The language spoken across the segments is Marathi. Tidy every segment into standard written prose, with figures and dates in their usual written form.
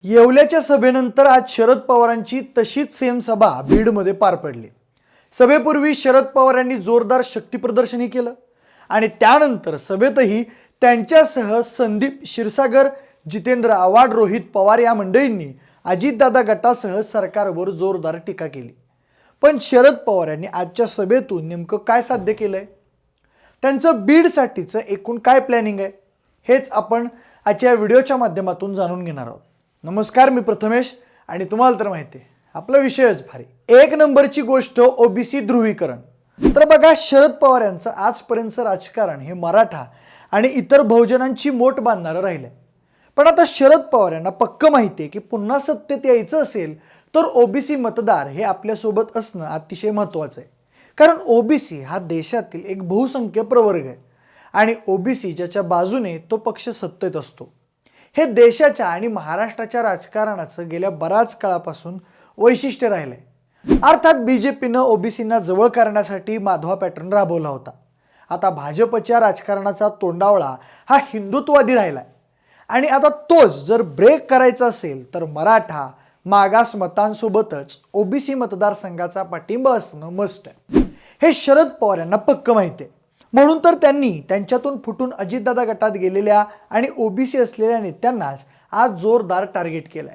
येवल्याच्या सभेनंतर आज शरद पवारांची तशीच सेम सभा बीडमध्ये पार पडली। सभेपूर्वी शरद पवार यांनी जोरदार शक्तीप्रदर्शनही केलं आणि त्यानंतर सभेतही त्यांच्यासह संदीप क्षीरसागर, जितेंद्र आव्हाड, रोहित पवार या मंडळींनी अजितदादा गटासह सरकारवर जोरदार टीका केली। पण शरद पवार यांनी आजच्या सभेतून नेमकं काय साध्य केलंय, त्यांचं बीडसाठीचं एकूण काय प्लॅनिंग आहे, हेच आपण आजच्या व्हिडिओच्या माध्यमातून जाणून घेणार आहोत। नमस्कार, मी प्रथमेश आणि तुम्हाला तर माहिती आहे आपला विषयच भारी। एक नंबरची गोष्ट ओबीसी ध्रुवीकरण। तर बघा, शरद पवार यांचं आजपर्यंतचं राजकारण हे मराठा आणि इतर बहुजनांची मोठ बांधणारं राहिलंय। पण आता शरद पवार यांना पक्क माहिती आहे की पुन्हा सत्तेत यायचं असेल तर ओबीसी मतदार हे आपल्यासोबत असणं अतिशय महत्त्वाचं आहे। कारण ओबीसी हा देशातील एक बहुसंख्य प्रवर्ग आहे आणि ओबीसी ज्याच्या बाजूने तो पक्ष सत्तेत असतो। हे देशाच्या आणि महाराष्ट्राच्या राजकारणाचं गेल्या बराच काळापासून वैशिष्ट्य राहिलंय। अर्थात बीजेपीनं ओबीसींना जवळ करण्यासाठी माधवा पॅटर्न राबवला होता। आता भाजपच्या राजकारणाचा तोंडावळा हा हिंदुत्ववादी राहिलाय आणि आता तोच जर ब्रेक करायचा असेल तर मराठा मागास मतांसोबतच ओबीसी मतदारसंघाचा पाठिंबा असणं मस्ट आहे। हे शरद पवार यांना पक्क माहिती आहे, म्हणून तर त्यांनी त्यांच्यातून फुटून अजितदादा गटात गेलेल्या आणि ओबीसी असलेल्या नेत्यांनाच आज जोरदार टार्गेट केलंय।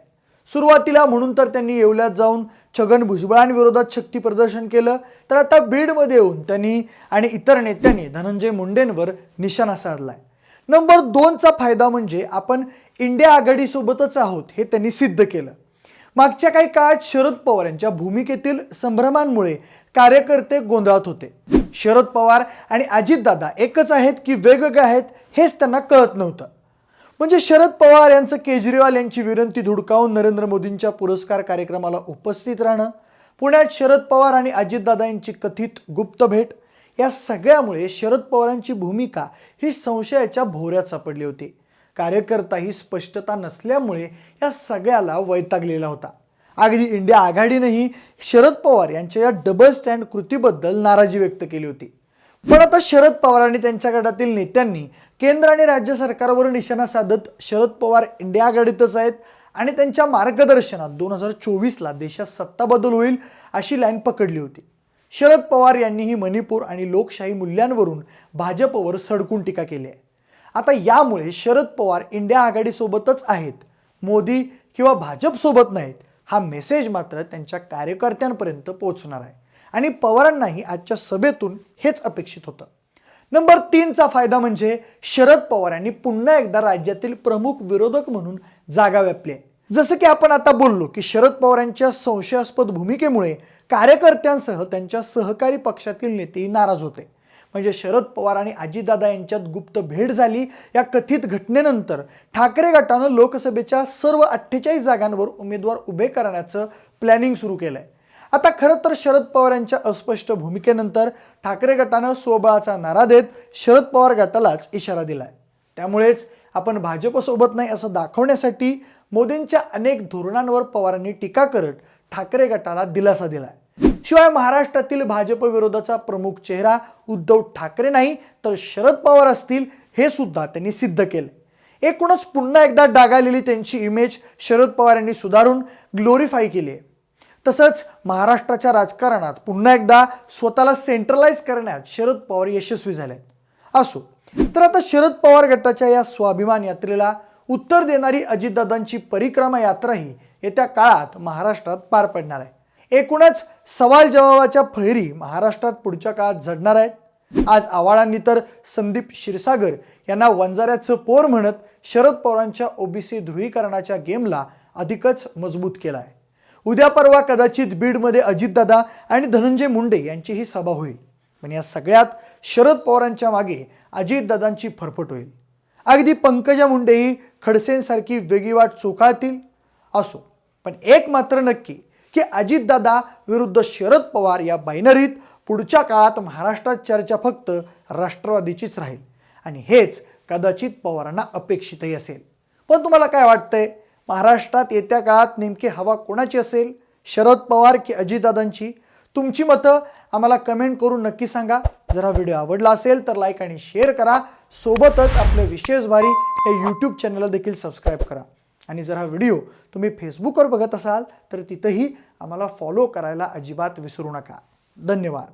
सुरुवातीला म्हणून तर त्यांनी येवल्यात जाऊन छगन भुजबळांविरोधात शक्ती प्रदर्शन केलं, तर आता बीडमध्ये येऊन त्यांनी आणि इतर नेत्यांनी धनंजय मुंडेंवर निशाणा साधलाय। नंबर 2चा फायदा म्हणजे आपण इंडिया आघाडीसोबतच आहोत हे त्यांनी सिद्ध केलं। मागच्या काही काळात शरद पवार यांच्या भूमिकेतील संभ्रमांमुळे कार्यकर्ते गोंधळात होते। शरद पवार आणि अजितदादा एकच आहेत की वेगवेगळे आहेत हेच त्यांना कळत नव्हतं। म्हणजे शरद पवार यांचं केजरीवाल यांची विनंती धुडकावून नरेंद्र मोदींच्या पुरस्कार कार्यक्रमाला उपस्थित राहणं, पुण्यात शरद पवार आणि अजितदादा यांची कथित गुप्त भेट, या सगळ्यामुळे शरद पवारांची भूमिका ही संशयाच्या भोवऱ्यात सापडली होती। कार्यकर्ता ही स्पष्टता नसल्यामुळे या सगळ्याला वैतागलेला होता। अगदी इंडिया आघाडीनेही शरद पवार यांच्या या डबल स्टँड कृतीबद्दल नाराजी व्यक्त केली होती। पण आता शरद पवार आणि त्यांच्या गटातील नेत्यांनी केंद्र आणि राज्य सरकारवर निशाणा साधत शरद पवार इंडिया आघाडीतच आहेत आणि त्यांच्या मार्गदर्शनात 2024ला देशात सत्ता बदल होईल अशी लाईन पकडली होती। शरद पवार यांनीही मणिपूर आणि लोकशाही मूल्यांवरून भाजपवर सडकून टीका केली आहे। आता यामुळे शरद पवार इंडिया आघाडीसोबतच आहेत, मोदी किंवा भाजप सोबत नाहीत, हा मेसेज मात्र त्यांच्या कार्यकर्त्यांपर्यंत पोहोचणार आहे आणि पवारांनाही आजच्या सभेतून हेच अपेक्षित होतं। नंबर 3चा फायदा म्हणजे शरद पवार यांनी पुन्हा एकदा राज्यातील प्रमुख विरोधक म्हणून जागा व्यापली आहे। जसं की आपण आता बोललो की शरद पवारांच्या संशयास्पद भूमिकेमुळे कार्यकर्त्यांसह त्यांच्या सहकारी पक्षातील नेतेही नाराज होते। म्हणजे शरद पवार आणि अजितदादा यांच्यात गुप्त भेट झाली या कथित घटनेनंतर ठाकरे गटानं लोकसभेच्या सर्व 48 जागांवर उमेदवार उभे करण्याचं प्लॅनिंग सुरू केलंय। आता खरं तर शरद पवार यांच्या अस्पष्ट भूमिकेनंतर ठाकरे गटानं स्वबळाचा नारा देत शरद पवार गटालाच इशारा दिलाय। त्यामुळेच आपण भाजपसोबत नाही असं दाखवण्यासाठी मोदींच्या अनेक धोरणांवर पवारांनी टीका करत ठाकरे गटाला दिलासा दिलाय। शिवाय महाराष्ट्रातील भाजप विरोधाचा प्रमुख चेहरा उद्धव ठाकरे नाही तर शरद पवार असतील हे सुद्धा त्यांनी सिद्ध केले। एकूणच पुन्हा एकदा डागालेली त्यांची इमेज शरद पवार यांनी सुधारून ग्लोरीफाय केली आहे। तसंच महाराष्ट्राच्या राजकारणात पुन्हा एकदा स्वतःला सेंट्रलाइज करण्यात शरद पवार यशस्वी झाले असो। तर आता शरद पवार गटाच्या या स्वाभिमान यात्रेला उत्तर देणारी अजितदादांची परिक्रमा यात्राही येत्या काळात महाराष्ट्रात पार पडणार आहे। एकूणच सवाल जवाबाच्या फैरी महाराष्ट्रात पुढच्या काळात झडणार आहेत। आज आव्हाडांनी तर संदीप क्षीरसागर यांना वंजाऱ्याचं पोर म्हणत शरद पवारांच्या ओबीसी ध्रुवीकरणाच्या गेमला अधिकच मजबूत केला आहे। उद्या परवा कदाचित बीडमध्ये अजितदादा आणि धनंजय मुंडे यांची ही सभा होईल, पण या सगळ्यात शरद पवारांच्या मागे अजितदादांची फरफट होईल। अगदी पंकजा मुंडेही खडसेंसारखी वेगळी वाट चोखाळतील असो, पण एक मात्र नक्की की अजितदादा विरुद्ध शरद पवार या बायनरीत पुढच्या काळात महाराष्ट्रात चर्चा फक्त राष्ट्रवादीचीच राहील आणि हेच कदाचित पवारांना अपेक्षितही असेल। पण तुम्हाला काय वाटतंय, महाराष्ट्रात येत्या काळात नेमकी हवा कोणाची असेल, शरद पवार की अजितदादांची? तुमची मतं आम्हाला कमेंट करून नक्की सांगा। जर हा व्हिडिओ आवडला असेल तर लाईक आणि शेअर करा, सोबतच आपले विशेष भारी या यूट्यूब चॅनलला देखील सबस्क्राईब करा। आणि जर हा व्हिडिओ तुम्ही फेसबुकवर बघत असाल तर तिथंही आम्हाला फॉलो करायला अजिबात विसरू नका. धन्यवाद.